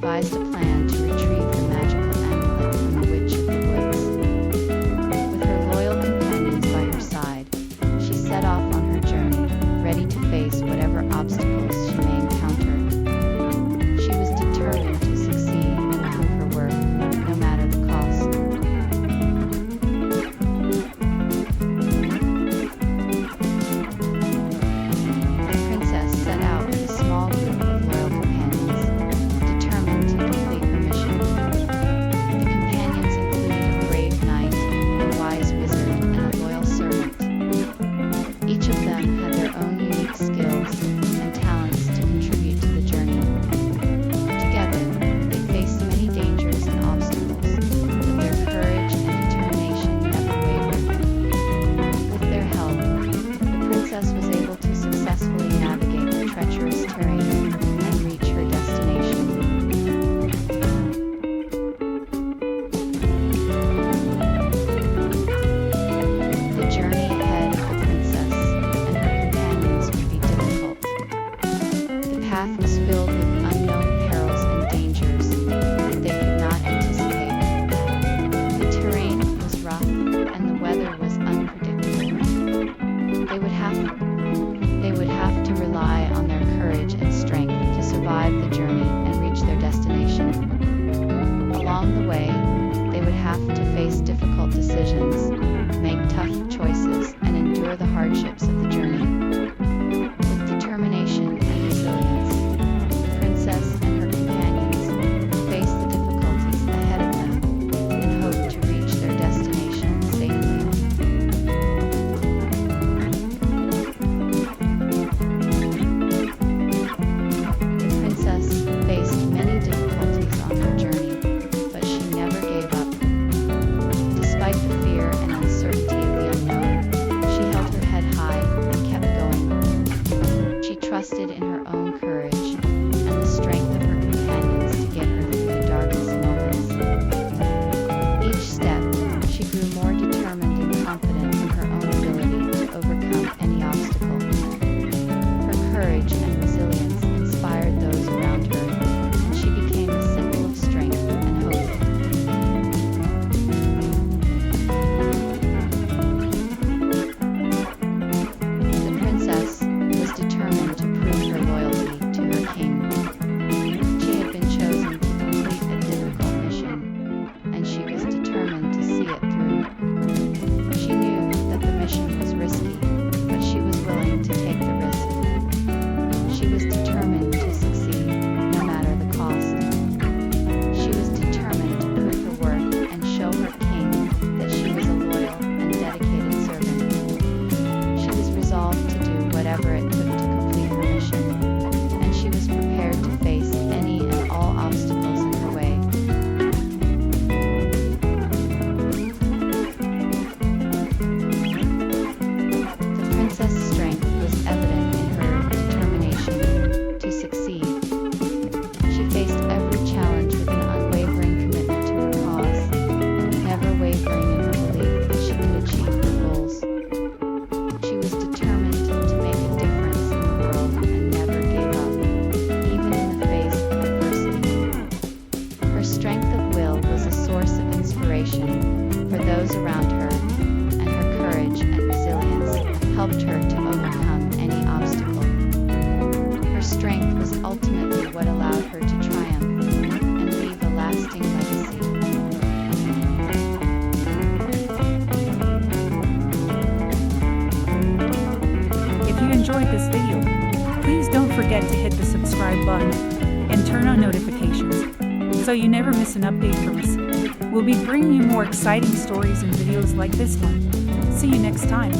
devised a plan to retrieve the magical amulet from the witch of the woods. With her loyal companions by her side, she set off on her journey, ready to face whatever obstacles she may encounter. She was determined to succeed and prove her worth, no matter the cost. The princess set out with a small group of loyal companions, determined to complete her mission. The companions included a brave knight, a wise wizard, and a loyal servant. Each of them had their own unique skills and talents to contribute to the journey. Together, they faced many dangers and obstacles, but their courage and determination never wavered. With their help, the princess was able to successfully navigate the treacherous terrain and reach her destination. The journey ahead of the princess and her companions would be difficult. The path was filled with unknown perils and dangers that they could not anticipate. The terrain was rough and the weather was unpredictable. They would have to rely on their courage and strength to survive the journey and reach their destination. Along the way, they would have to face difficult decisions, make tough choices, and endure the hardships of the journey. With determination and resilience, the princess and her companions faced the difficulties ahead of them and hoped to reach their destination safely. The princess faced many difficulties on her journey, but she never gave up. Despite the fear and uncertainty of the unknown, she held her head high and kept going. She trusted in her own courage and the strength of her companions to get her through the darkest moments. Each step, she grew more determined and confident in her own ability to overcome any obstacle. Her courage and resilience inspired those around her, and she became a symbol of strength and hope. The princess was determined to prove her loyalty to her king. She had been chosen to complete a difficult mission, and she was determined to see it through. She knew that the mission was risky, but she was willing to take the risk. She was determined to succeed, no matter the cost. She was determined to prove her worth and show her king that she was a loyal and dedicated servant. She was resolved to do whatever it took to complete her mission, and she was prepared to face any and all obstacles in her way. The princess's strength was evident in her determination to succeed. She faced every challenge with an unwavering commitment to her cause, never wavering in her belief that she could achieve her goals. She was determined to make a difference in the world and never gave up, even in the face of adversity. Her strength of will was a source of inspiration for those around her, and her courage and resilience helped her to overcome any obstacle. Her strength was ultimately what allowed her to triumph and leave a lasting legacy. If you enjoyed this video, please don't forget to hit the subscribe button and turn on notifications so you never miss an update from us. We'll be bringing you more exciting stories and videos like this one. See you next time.